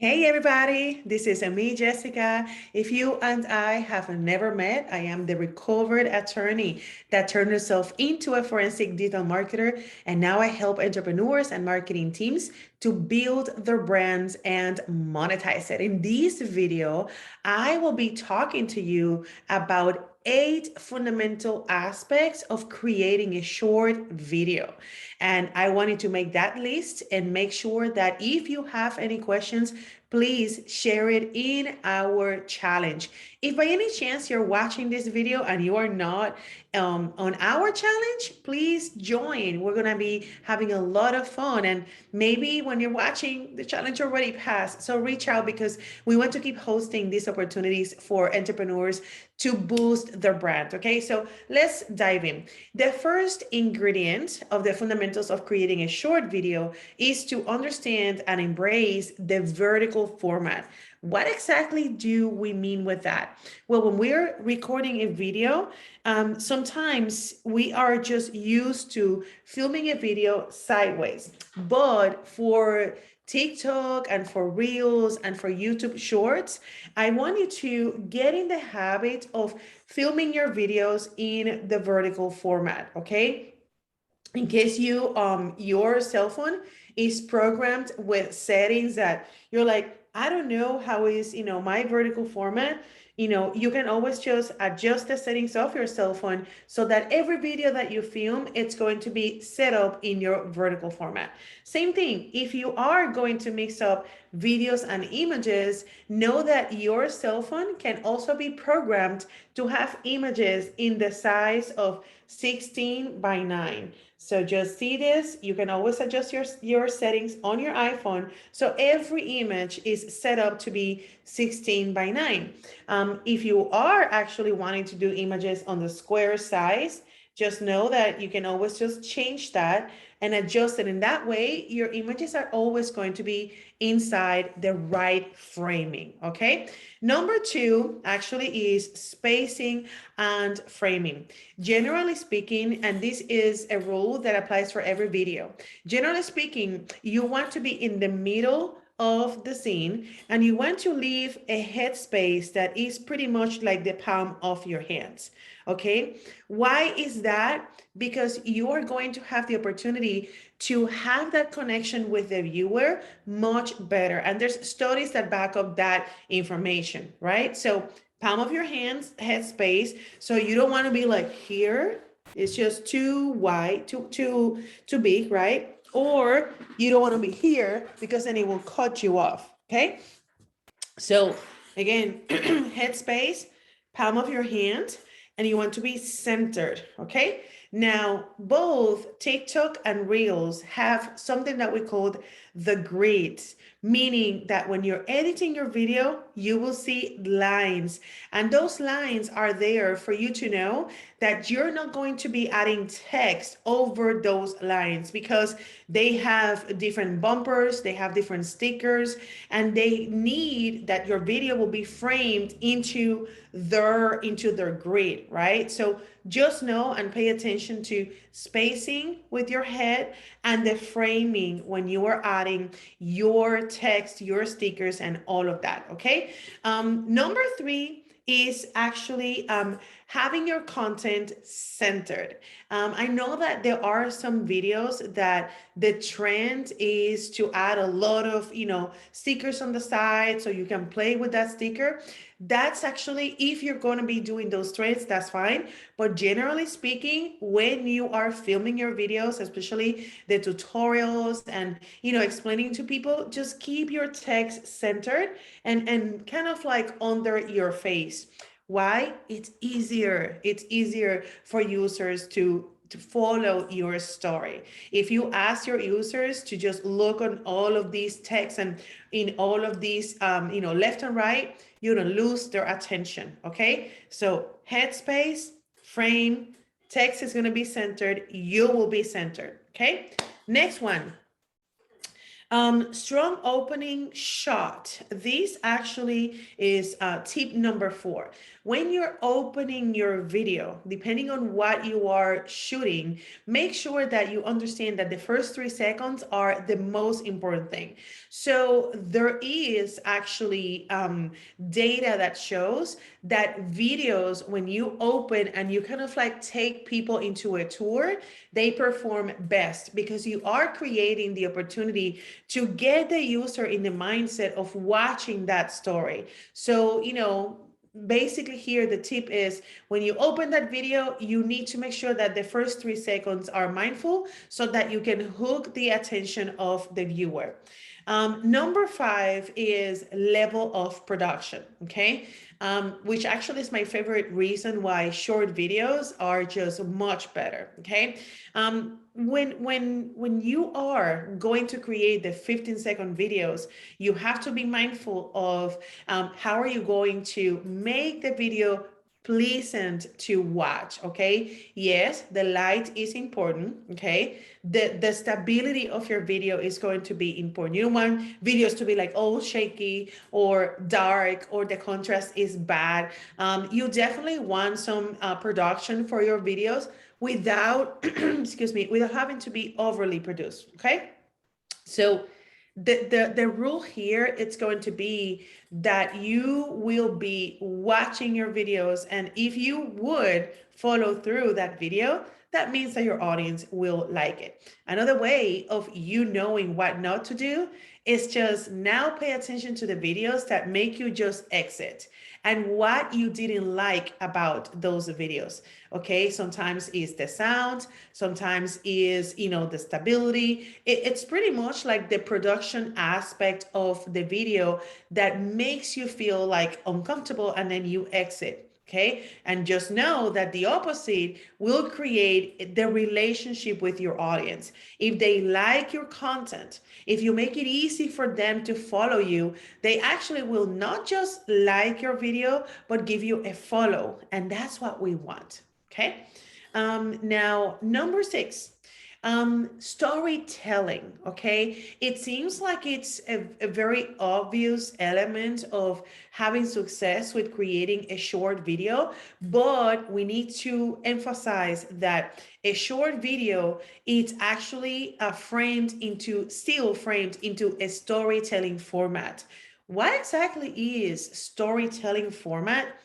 Hey everybody, this is me, Jessica. If you and I have never met, I am the recovered attorney that turned herself into a forensic digital marketer. And now I help entrepreneurs and marketing teams to build their brands and monetize it. In this video, I will be talking to you about 8 fundamental aspects of creating a short video. And I wanted to make that list and make sure that if you have any questions, please share it in our challenge. If by any chance you're watching this video and you are not on our challenge, please join. We're going to be having a lot of fun. And maybe when you're watching, the challenge already passed. So reach out because we want to keep hosting these opportunities for entrepreneurs to boost their brand. Okay, so let's dive in. The first ingredient of the fundamentals of creating a short video is to understand and embrace the vertical format. What exactly do we mean with that? Well, when we're recording a video, sometimes we are just used to filming a video sideways. But for TikTok and for Reels and for YouTube Shorts, I want you to get in the habit of filming your videos in the vertical format, okay? In case your cell phone is programmed with settings that you're like, I don't know how is my vertical format. You can always just adjust the settings of your cell phone so that every video that you film, it's going to be set up in your vertical format. Same thing, if you are going to mix up videos and images, know that your cell phone can also be programmed to have images in the size of 16 by 9. So just see this, you can always adjust your settings on your iPhone. So every image is set up to be 16 by 9. If you are actually wanting to do images on the square size, just know that you can always just change that and adjust it. In that way, your images are always going to be inside the right framing, okay? Number 2 actually is spacing and framing. Generally speaking, and this is a rule that applies for every video, generally speaking, you want to be in the middle of the scene and you want to leave a headspace that is pretty much like the palm of your hands. Okay, why is that? Because you are going to have the opportunity to have that connection with the viewer much better. And there's studies that back up that information, right? So palm of your hands, headspace. So you don't want to be like here. It's just too wide, too big, right? Or you don't want to be here because then it will cut you off. Okay. So again, headspace, palm of your hand, and you want to be centered, okay? Now, both TikTok and Reels have something that we call the grid, meaning that when you're editing your video, you will see lines. And those lines are there for you to know that you're not going to be adding text over those lines because they have different bumpers, they have different stickers, and they need that your video will be framed into their grid, right? So just know and pay attention to spacing with your head and the framing when you are adding your text, your stickers, and all of that, okay? Number 3 is actually having your content centered. I know that there are some videos that the trend is to add a lot of, stickers on the side so you can play with that sticker. That's actually, if you're going to be doing those trends, that's fine. But generally speaking, when you are filming your videos, especially the tutorials and, explaining to people, just keep your text centered and kind of like under your face. Why? It's easier. It's easier for users to follow your story. If you ask your users to just look on all of these texts and in all of these, left and right, you're gonna lose their attention, okay? So headspace, frame, text is gonna be centered, you will be centered, okay? Next one. Strong opening shot. This actually is tip number 4. When you're opening your video, depending on what you are shooting, make sure that you understand that the first 3 seconds are the most important thing. So there is actually data that shows that videos, when you open and you kind of like take people into a tour, they perform best because you are creating the opportunity to get the user in the mindset of watching that story. So, basically here the tip is when you open that video, you need to make sure that the first 3 seconds are mindful so that you can hook the attention of the viewer. Number 5 is level of production, okay? Which actually is my favorite reason why short videos are just much better, okay? When you are going to create the 15-second videos, you have to be mindful of how are you going to make the video pleasant to watch, okay? Yes, the light is important, okay? The stability of your video is going to be important. You don't want videos to be like all shaky or dark or the contrast is bad. You definitely want some production for your videos without, excuse me, without having to be overly produced, okay? So the rule here, it's going to be that you will be watching your videos, and if you would follow through that video, that means that your audience will like it. Another way of you knowing what not to do is just now pay attention to the videos that make you just exit and what you didn't like about those videos. Okay, sometimes is the sound, sometimes is the stability. It's pretty much like the production aspect of the video that makes you feel like uncomfortable and then you exit. Okay, and just know that the opposite will create the relationship with your audience. If they like your content, if you make it easy for them to follow you, they actually will not just like your video, but give you a follow. And that's what we want. Okay. Now, number 6, storytelling. Okay. It seems like it's a very obvious element of having success with creating a short video, but we need to emphasize that a short video, it's actually still framed into a storytelling format. What exactly is storytelling format?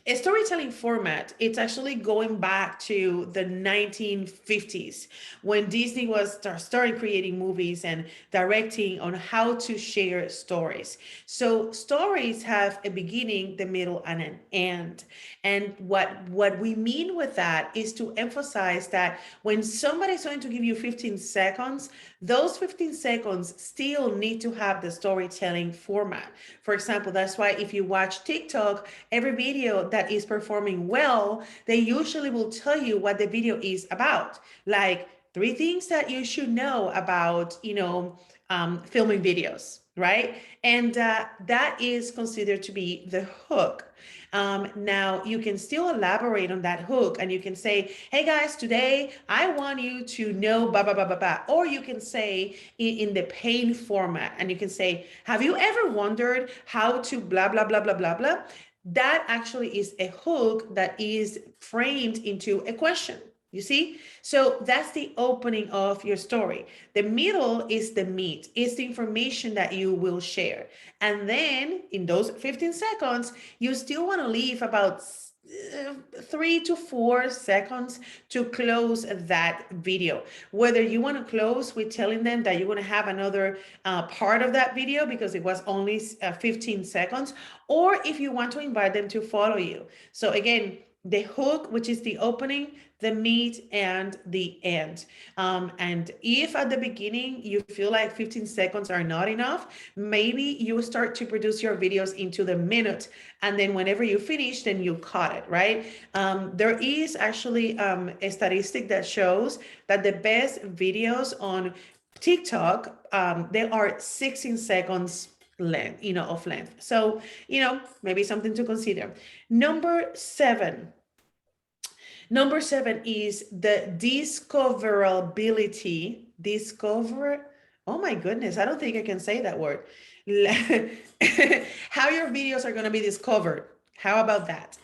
A storytelling format, it's actually going back to the 1950s when Disney was started creating movies and directing on how to share stories. So stories have a beginning, the middle, and an end. And what we mean with that is to emphasize that when somebody's going to give you 15 seconds, those 15 seconds still need to have the storytelling format. For example, that's why if you watch TikTok, every video that is performing well, they usually will tell you what the video is about. Like 3 things that you should know about, filming videos, right? And that is considered to be the hook. Now you can still elaborate on that hook and you can say, hey guys, today I want you to know blah, blah, blah, blah, blah. Or you can say in the pain format and you can say, have you ever wondered how to blah, blah, blah, blah, blah, blah? That actually is a hook that is framed into a question. You see? So that's the opening of your story. The middle is the meat, it's the information that you will share. And then in those 15 seconds, you still want to leave about 3 to 4 seconds to close that video. Whether you want to close with telling them that you're going to have another part of that video because it was only 15 seconds, or if you want to invite them to follow you. So again, the hook, which is the opening, the meat, and the end. And if at the beginning you feel like 15 seconds are not enough, maybe you start to produce your videos into the minute. And then whenever you finish, then you cut it, right? There is actually a statistic that shows that the best videos on TikTok, they are 16 seconds length, of length. So, maybe something to consider. Number 7. Number 7 is the discoverability. Oh my goodness, I don't think I can say that word. How your videos are going to be discovered. How about that?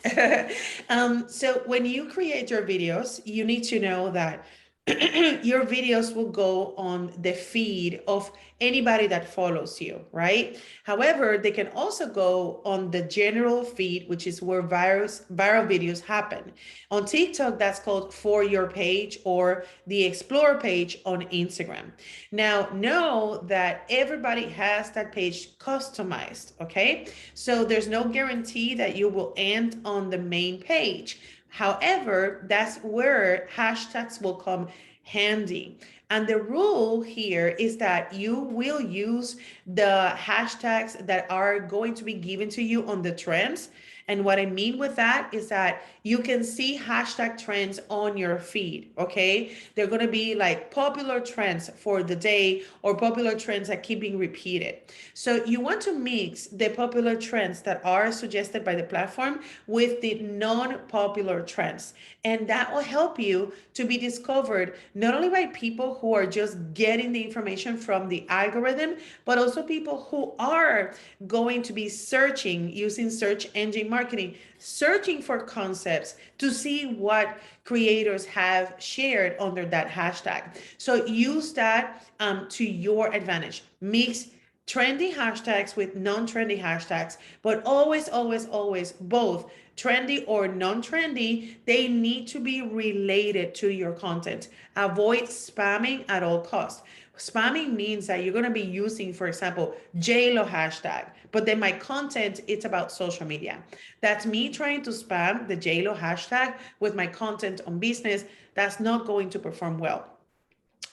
So when you create your videos, you need to know that your videos will go on the feed of anybody that follows you, right? However, they can also go on the general feed, which is where viral videos happen. On TikTok, that's called For Your Page or the Explore page on Instagram. Now, know that everybody has that page customized, okay? So there's no guarantee that you will end on the main page. However, that's where hashtags will come handy. And the rule here is that you will use the hashtags that are going to be given to you on the trends. And what I mean with that is that you can see hashtag trends on your feed, okay? They're gonna be like popular trends for the day or popular trends that keep being repeated. So you want to mix the popular trends that are suggested by the platform with the non-popular trends. And that will help you to be discovered not only by people who are just getting the information from the algorithm, but also people who are going to be searching using search engine marketing, searching for concepts to see what creators have shared under that hashtag. So use that to your advantage. Mix trendy hashtags with non-trendy hashtags, but always, always, always both trendy or non-trendy, they need to be related to your content. Avoid spamming at all costs. Spamming means that you're going to be using, for example, JLo hashtag, but then my content, it's about social media. That's me trying to spam the JLo hashtag with my content on business. That's not going to perform well.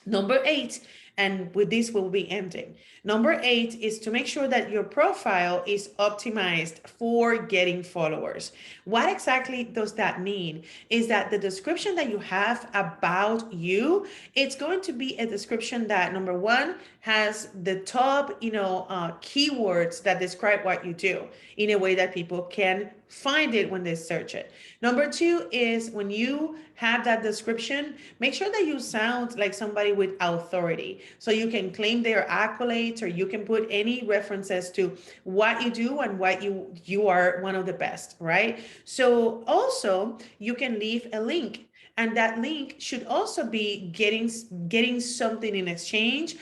Number 8, and with this we'll be ending. Number 8 is to make sure that your profile is optimized for getting followers. What exactly does that mean? Is that the description that you have about you, it's going to be a description that, number 1, has the top, keywords that describe what you do in a way that people can find it when they search it. Number 2 is when you have that description, make sure that you sound like somebody with authority. So you can claim their accolades or you can put any references to what you do and what you are one of the best, right? So also you can leave a link, and that link should also be getting something in exchange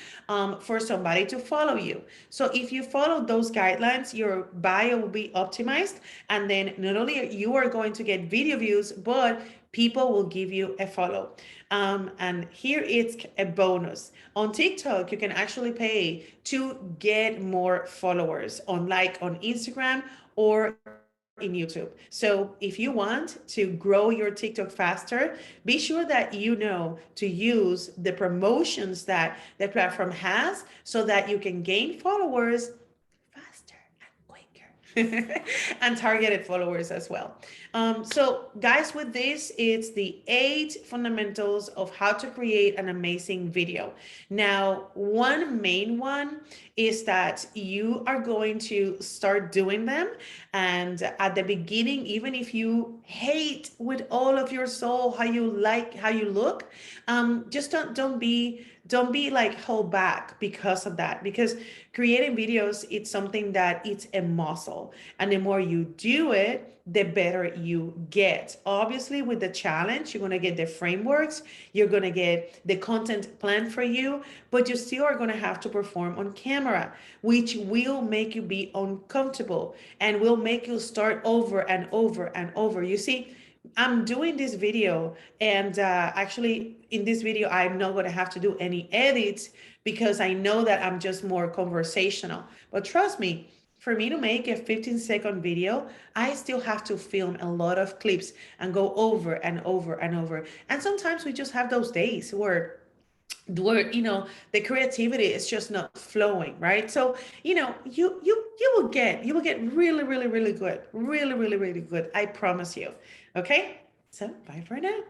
for somebody to follow you. So if you follow those guidelines, your bio will be optimized, and then not only you are going to get video views, but people will give you a follow. And here it's a bonus. On TikTok, you can actually pay to get more followers on Instagram or in YouTube. So if you want to grow your TikTok faster, be sure that you know to use the promotions that the platform has so that you can gain followers faster and quicker and targeted followers as well. So guys, with this, it's the 8 fundamentals of how to create an amazing video. Now, one main one is that you are going to start doing them. And at the beginning, even if you hate with all of your soul how you look, just don't be like hold back because of that, because creating videos, it's something that it's a muscle, and the more you do it, the better you get. Obviously, with the challenge, you're going to get the frameworks, you're going to get the content planned for you, but you still are going to have to perform on camera, which will make you be uncomfortable and will make you start over and over and over. You see, I'm doing this video, and actually in this video, I'm not going to have to do any edits because I know that I'm just more conversational. But trust me, for me to make a 15-second video, I still have to film a lot of clips and go over and over and over. And sometimes we just have those days where the creativity is just not flowing, right? So you will get really, really, really good, really, really, really good, I promise you. Okay, so bye for now.